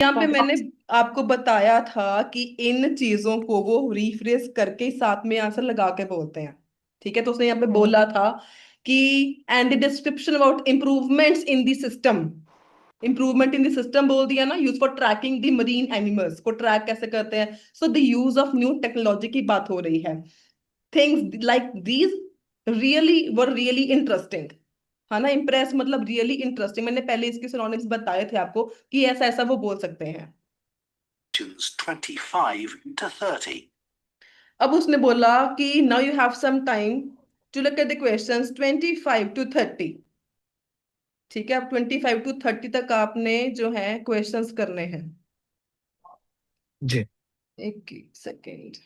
यहाँ पे मैंने आपको बताया था कि इन चीजों को वो रीफ्रेश करके ही साथ में आंसर लगा के बोलते हैं। ठीक है, तो उसने यहाँ पे बोला था कि and the description about improvements in the system. Improvement in the system बोल दिया ना, use for tracking the marine animals, को ट्रैक कैसे करते हैं। So the use of new technology की बात हो रही है। Things like these really were really interesting. है ना, इम्प्रेस मतलब रियली इंटरेस्टिंग। मैंने पहले इसके सिनोनिम्स बताए थे आपको कि ऐसा ऐसा वो बोल सकते हैं। 25 to 30. अब उसने बोला कि now you have some time to look at the questions 25 to 30। ठीक है, अब 25 to 30 तक आपने जो है क्वेश्चंस करने हैं। जी। एक सेकेंड।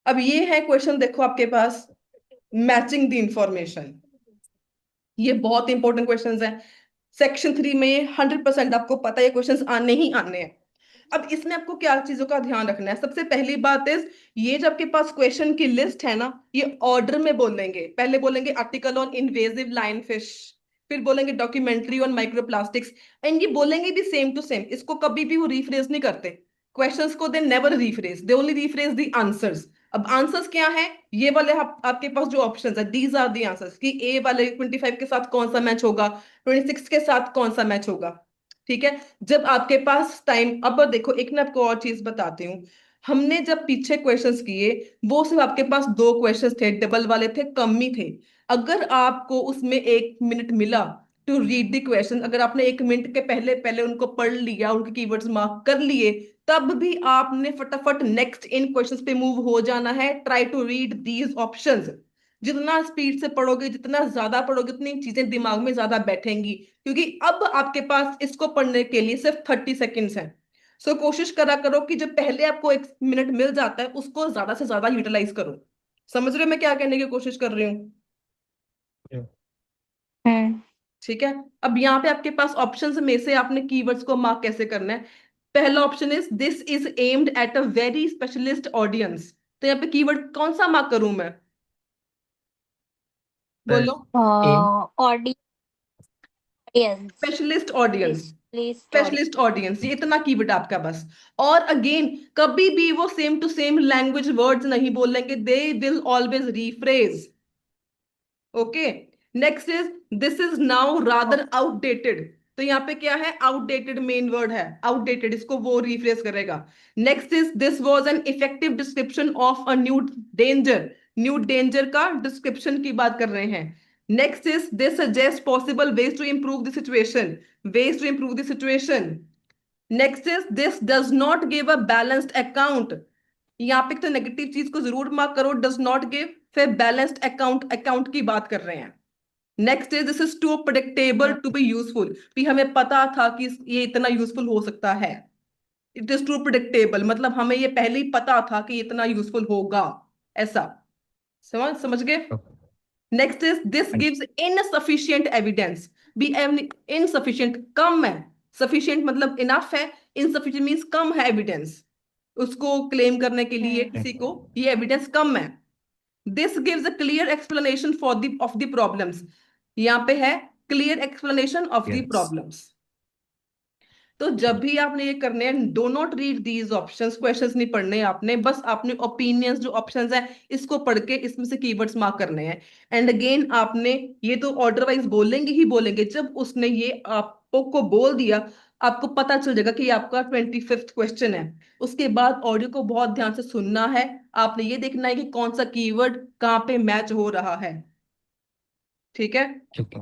अब ये है क्वेश्चन, देखो आपके पास मैचिंग द इंफॉर्मेशन। ये बहुत इंपॉर्टेंट क्वेश्चंस हैं। सेक्शन 3 में 100% आपको पता है ये क्वेश्चंस आने ही आने हैं। अब इसमें आपको क्या चीजों का ध्यान रखना है, सबसे पहली बात इज ये जो आपके पास क्वेश्चन की लिस्ट है ना, ये ऑर्डर में बोलेंगे। पहले बोलेंगे article on invasive line fish, फिर बोलेंगे डॉक्यूमेंट्री ऑन माइक्रोप्लास्टिक्स। एंड ये बोलेंगे भी सेम टू सेम, इसको कभी भी वो रिफ्रेज नहीं करते। क्वेश्चंस को they never rephrase, they only rephrase the answers. अब आंसर्स क्या है, ये वाले आपके पास जो ऑप्शंस है, दीज आर दी आंसर्स कि ए वाले 25 के साथ कौन सा मैच होगा, 26 के साथ कौन सा मैच होगा। ठीक है, जब आपके पास टाइम, अब देखो एक ना आपको और चीज बताती हूँ। हमने जब पीछे क्वेश्चंस किए, वो सिर्फ आपके पास 2 क्वेश्चंस थे, डबल वाले थे, कम ही थे। अगर आपको उसमें 1 मिनट मिला टू रीड द क्वेश्चन, अगर आपने 1 मिनट के पहले पहले उनको पढ़ लिया, उनके कीवर्ड्स मार्क कर लिए, तब भी आपने फटाफट नेक्स्ट इन क्वेश्चंस पे मूव हो जाना है। Try to read these options. जितना स्पीड से पढ़ोगे, जितना ज्यादा पढ़ोगे, उतनी चीजें दिमाग में ज्यादा बैठेंगी, क्योंकि अब आपके पास इसको पढ़ने के लिए सिर्फ 30 सेकेंड्स हैं। सो कोशिश करा करो कि जो पहले आपको 1 मिनट मिल जाता है उसको ज्यादा से ज्यादा यूटिलाइज करो। समझ रहे हो मैं क्या कहने की कोशिश कर रही हूँ। हम्म। ठीक है, अब यहाँ पे आपके पास ऑप्शंस में से आपने कीवर्ड्स को मार्क कैसे करना है। पहला option is this is aimed at a very specialist audience. तो यहाँ पे कीवर्ड कौन सा मार्क करूं मैं, बोलो। M. Audience. Specialist audience. Please specialist audience, ये इतना कीवर्ड आपका बस। और अगेन, कभी भी वो same to same language words नहीं बोलेंगे, they will always rephrase. Okay, next is this is now rather outdated. तो यहाँ पे क्या है, आउटडेटेड मेन वर्ड है, आउटडेटेड, इसको वो रिफ्रेश करेगा। Next is this was an effective description of a new danger. New danger का डिस्क्रिप्शन की बात कर रहे हैं। Next is this suggest possible ways to improve the situation, ways to improve the situation. Next is this does not give a balanced account. यहाँ पे तो negative चीज को जरूर मार्क करो, डज नॉट गिव। फिर बैलेंस्ड अकाउंट, अकाउंट की बात कर रहे हैं। Next is this is too predictable to be useful, भी हमें पता था कि ये इतना यूजफुल हो सकता है। इट इज टू प्रिडिक्टेबल, मतलब हमें ये पहले ही पता था कि इतना यूजफुल होगा, ऐसा। समझ समझ गए। Next is this gives insufficient evidence. B insufficient कम है, सफिशिएंट मतलब इनफ है, इनसफिशिएंट मींस कम है एविडेंस। उसको क्लेम करने के लिए किसी को ये एविडेंस कम है। This gives a clear explanation for the of the problems. यहाँ पे है clear explanation of the yes. Problems. तो जब भी आपने ये करने हैं, do not read these options, questions नहीं पढ़ने आपने, बस आपने ओपिनियंस जो ऑप्शंस है इसको पढ़ के इसमें से कीवर्ड्स मार्क करने हैं। एंड अगेन आपने ये तो ऑर्डर वाइज बोलेंगे ही बोलेंगे, जब उसने ये आपको को बोल दिया, आपको पता चल जाएगा कि ये आपका 25th क्वेश्चन है। उसके बाद ऑडियो को बहुत ध्यान से सुनना है। आपने ये देखना है कि कौन सा कीवर्ड कहाँ पे मैच हो रहा है। ठीक है, ठीक है।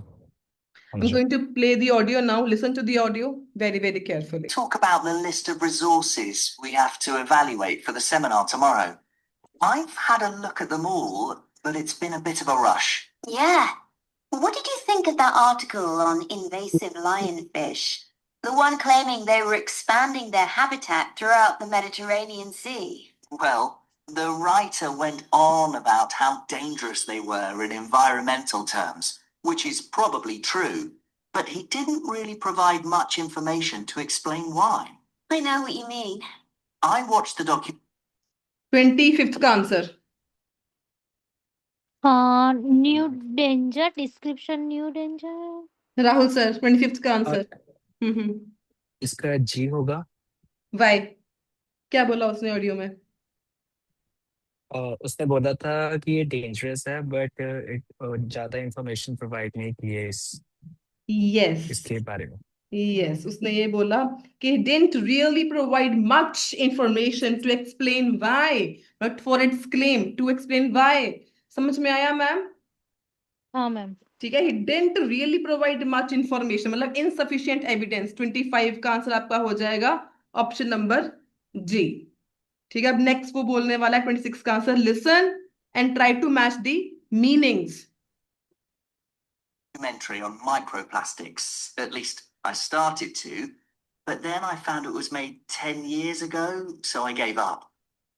हाँ I'm ji. going to play the audio now. Listen to the audio very, very carefully. Talk about the list of resources we have to evaluate for the seminar tomorrow. I've had a look at them all, but it's been a bit of a rush. Yeah. What did you think of that article on invasive lionfish? The one claiming they were expanding their habitat throughout the Mediterranean Sea. Well, the writer went on about how dangerous they were in environmental terms, which is probably true, but he didn't really provide much information to explain why. I know what you mean. I watched the documentary. 25th का answer. New danger description, new danger. Rahul sir, 25th का answer. हम्म। इसका जी होगा। Y? क्या बोला उसने audio में? उसने बोला था कि ये डेंजरस है, बट ज्यादा इंफॉर्मेशन प्रोवाइड नहीं की है यस, इसके बारे में। यस, उसने ये बोला कि didn't really provide much information to explain why, but for its claim to explain why. समझ में आया मैम? हाँ मैम। ठीक है, he didn't really provide much information, मतलब insufficient evidence। 25 का आंसर आपका हो जाएगा ऑप्शन नंबर जी। ठीक है, अब नेक्स्ट वो बोलने वाला है 26 का answer, listen and try to match the meanings. Documentary on microplastics. At least I started to, but then I found it was made 10 years ago, so I gave up.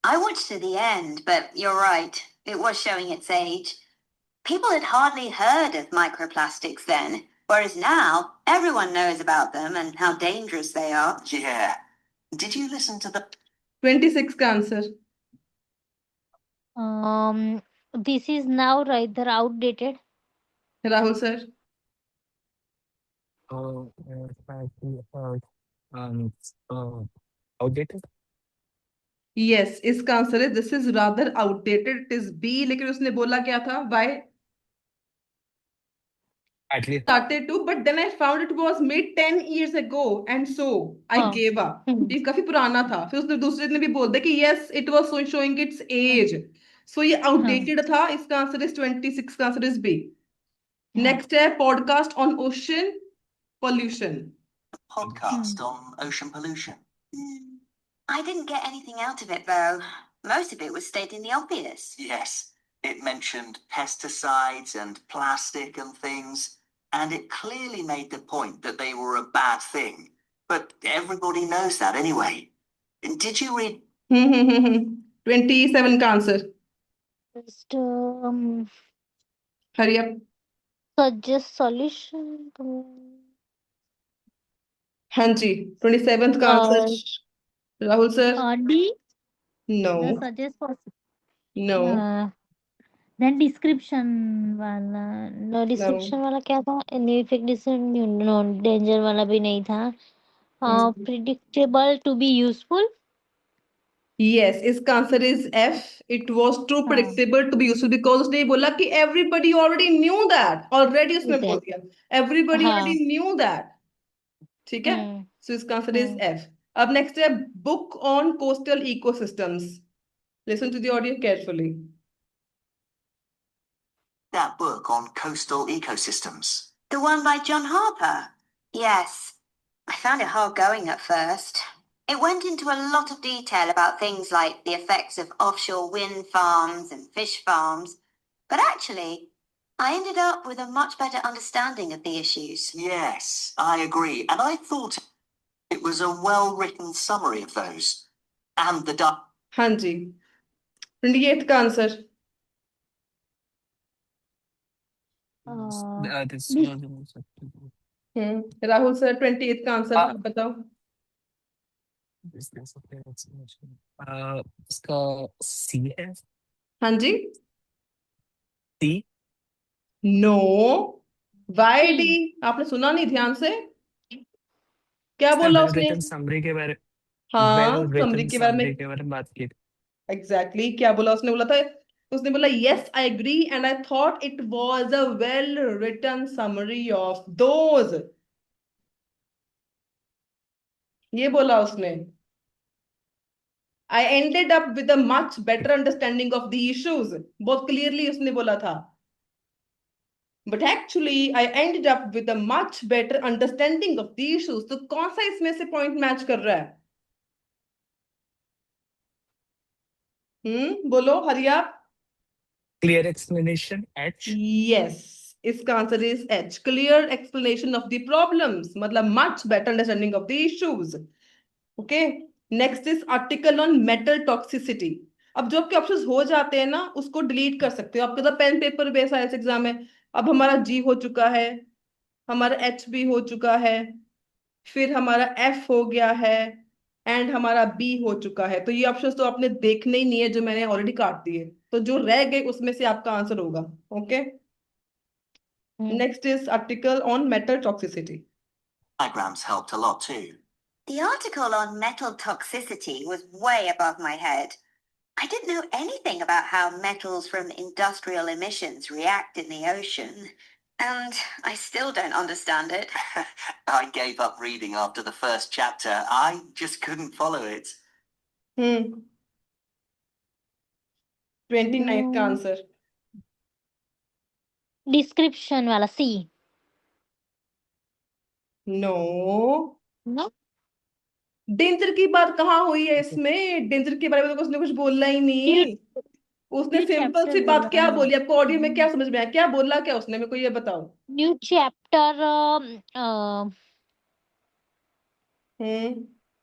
I watched to the end, but you're right. It was showing its age. People had hardly heard of microplastics then, whereas now everyone knows about them and how dangerous they are. Yeah. Did you listen to the 26 का answer, This is now rather outdated. Rahul sir. Outdated. Yes, इसका answer है this is rather outdated, it is B. लेकिन उसने बोला क्या था? Why at least started to, but then I found it was made 10 years ago and so I हाँ। gave up। ये काफी पुराना था। फिर उसने दूसरे ने भी बोल दिया कि yes it was showing its age, so ये outdated था। इसका आंसर इज 26 का आंसर इज बी। हाँ। नेक्स्ट है podcast on ocean pollution. podcast on ocean pollution? I didn't get anything out of it though. Most of it was stating the obvious. Yes. It mentioned pesticides and plastic and things, and it clearly made the point that they were a bad thing. But everybody knows that anyway. Did you read 27 का answer, Just hurry up. suggest solution to हाँ जी, 27 का answer, Rahul sir. D. No, The suggest for no, then description वाला, no description वाला क्या था? Ineffective, no danger वाला भी नहीं था। Predictable to be useful. Yes, इसका answer is F. It was too हाँ। Predictable to be useful, because उसने ये बोला कि everybody already knew that, already उसने बोल That- दिया एवरीबडी हाँ। Already knew that. ठीक है, सो इसका आंसर इज एफ। अब नेक्स्ट है book on coastal ecosystems. Listen to the audio carefully. that book on coastal ecosystems? The one by John Harper? Yes. I found it hard going at first. It went into a lot of detail about things like the effects of offshore wind farms and fish farms, but actually, I ended up with a much better understanding of the issues. Yes, I agree. And I thought it was a well-written summary of those. And the हाँ जी, 28 का answer, this Rahul sir. 28 का answer आप बताओ। इसका C है। हाँ जी, C. No, Y D? आपने सुना नहीं ध्यान से? क्या बोला उसने? रिटन समरी के बारे हाँ, वेल समरी रिटन के बारे में समरी के बारे में बात की। एग्जैक्टली क्या बोला उसने? बोला था, उसने बोला yes I agree and I thought it was a well written summary of those. ये बोला उसने। I ended up with a much better understanding of the issues, बहुत क्लियरली उसने बोला था। But actually I ended up with a much better understanding of the issues. तो कौन सा इसमें से पॉइंट मैच कर रहा है? बोलो, हरी आप। Clear explanation H. यस, इसका answer is H, clear explanation of the problems, मतलब much better understanding of the issues. Okay, next is article on metal toxicity. अब जो आपके ऑप्शंस हो जाते हैं ना, उसको डिलीट कर सकते हो। आपका तो pen paper based IELTS exam है। अब हमारा जी हो चुका है, हमारा एच भी हो चुका है, फिर हमारा एफ हो गया है, एंड हमारा बी हो चुका है। तो ये ऑप्शंस तो आपने देखने ही नहीं है, जो मैंने ऑलरेडी काट दिए। तो जो रह गए उसमें से आपका आंसर होगा। Okay, next is article on metal toxicity. diagrams helped a lot too. The article on metal toxicity was way above my head. I didn't know anything about how metals from industrial emissions react in the ocean, and I still don't understand it. I gave up reading after the first chapter. I just couldn't follow it. 29 का answer description वाला सी no no danger की बात कहाँ हुई है इसमें? Danger के बारे में तो उसने कुछ बोला ही नहीं। उसने न्यू सिंपल चैप्टर सी बात बोला क्या है बोली? आपको ऑडियो में क्या समझ में आया? क्या बोला क्या उसने? मेरे को ये बताओ। न्यू चैप्टर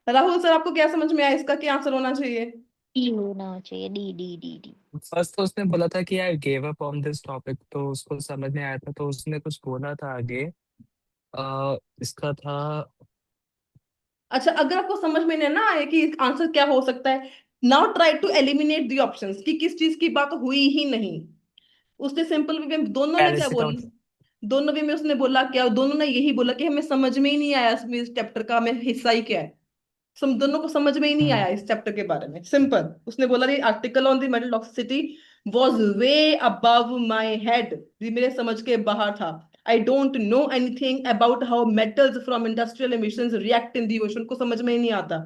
राहुल सर, आपको क्या समझ में आया? इसका क्या आंसर होना चाहिए? डी होना चाहिए D D D D first तो उसने बोला था कि I gave up on this topic, तो उसको समझ में आया था, तो उसने कुछ बोला था आगे। इसका था अच्छा, अगर आपको समझ में नहीं ना आए कि आंसर क्या हो सकता है, now try to eliminate the options कि किस चीज की बात हुई ही नहीं। उसने सिंपल वे में दोनों ने क्या बैलेंस अकाउंट। बोला? दोनों वे में उसने बोला क्या? दोनों ने यही बोला कि हमें समझ में ही नहीं आया इस चैप्टर का हमें हिस्सा ही क्या है। दोनों को समझ में ही नहीं आया इस चैप्टर के बारे में। सिंपल उसने बोला कि article on the metal toxicity was way above my head, ये मेरे समझ के बाहर था। I don't know anything about how metals from industrial emissions react in the ocean, को समझ में ही नहीं आता।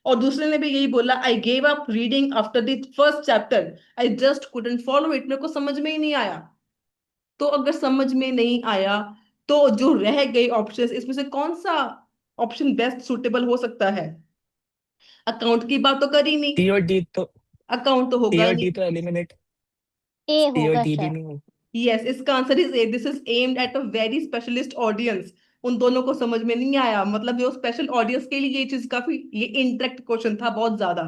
और दूसरे ने भी यही बोला, I gave up reading after the first chapter, I just couldn't follow it, मेरे को समझ में ही नहीं आया। तो अगर समझ में नहीं आया तो जो रह गए ऑप्शंस, इसमें से कौन सा ऑप्शन बेस्ट सुटेबल हो सकता है? अकाउंट की बात तो करी नहीं, सी और डी तो अकाउंट तो सी होगा और नहीं। डी तो एलिमिनेट, ए सी और होगा डी भी शायद नहीं हो। यस, इसका answer is a, this is aimed at a very specialist audience. उन दोनों को समझ में नहीं आया, मतलब जो स्पेशल ऑडियंस के लिए ये चीज काफी, ये इंटरेक्ट क्वेश्चन था बहुत ज्यादा।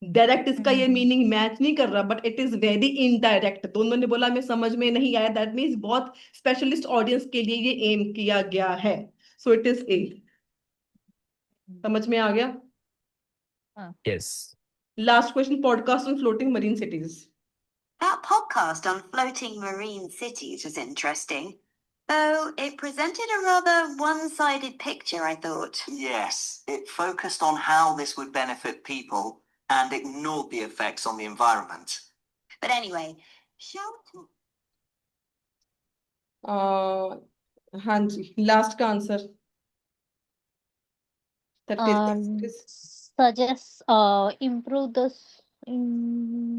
डायरेक्ट इसका ये मीनिंग मैच नहीं कर रहा, but it is very indirect. दोनों ने बोला हमें समझ में नहीं आया, दैट मीन्स बहुत स्पेशलिस्ट ऑडियंस के लिए ये एम किया गया है। So it is a. समझ में आ गया? Yes. Last question, podcast on floating marine cities. That podcast on floating marine cities was interesting, though it presented a rather one-sided picture, I thought. Yes, it focused on how this would benefit people and ignored the effects on the environment. But anyway, shall we talk? हाँ जी, last का answer 30 suggest improve the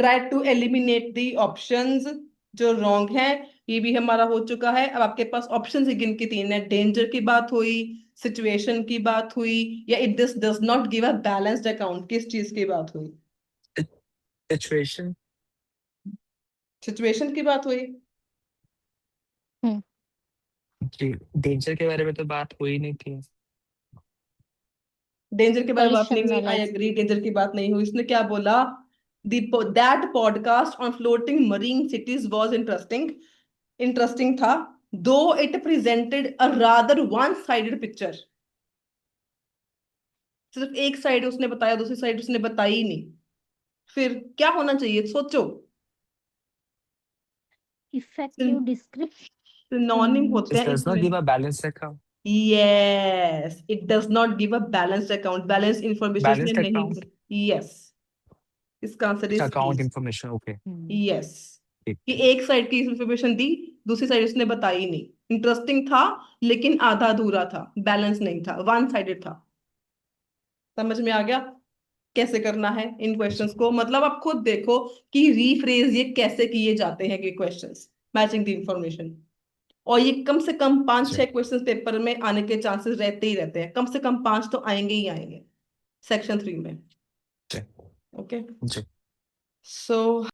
try to eliminate the options जो wrong है। ये भी हमारा हो चुका है। अब आपके पास ऑप्शंस ही गिन के तीन है। डेंजर की बात हुई, सिचुएशन की बात हुई, या it this does not give a balanced account, किस चीज की बात हुई? सिचुएशन। सिचुएशन की बात हुई। जी, डेंजर के बारे में तो बात हुई नहीं थी। डेंजर के बारे में बात नहीं पॉल्यूशन हुई, आई वाला एग्री, डेंजर की बात नहीं हुई। इसने क्या बोला? That podcast on floating marine cities was interesting, interesting था, दो it presented a rather one sided picture. सिर्फ एक साइड उसने बताया, दूसरी साइड उसने बताई ही नहीं। फिर क्या होना चाहिए सोचो? इफेक्टिव डिस्क्रिप्शन सिनोनिम होते दिस हैं डज नॉट इसमें। Give a balance account. Yes, it does not give a balanced account, balance information इसने बैलेंस्ड नहीं। अकाउंट। यस, इसका आंसर अच्छा, is E. Account information, okay. Yes, ठीक कि है। एक साइड की इंफॉर्मेशन दी, दूसरी साइड उसने बताई नहीं। इंटरेस्टिंग था लेकिन आधा अधूरा था, बैलेंस नहीं था, वन साइडेड था। समझ में आ गया कैसे करना है इन जी क्वेश्चंस को? मतलब आप खुद देखो कि रीफ्रेज ये कैसे किए जाते हैं कि क्वेश्चंस मैचिंग द इंफॉर्मेशन। और ये कम से कम पांच जी छह क्वेश्चंस पेपर में आने के चांसेस रहते ही रहते हैं। कम से कम 5 तो आएंगे ही आएंगे सेक्शन 3 में। जी ओके, जी। सो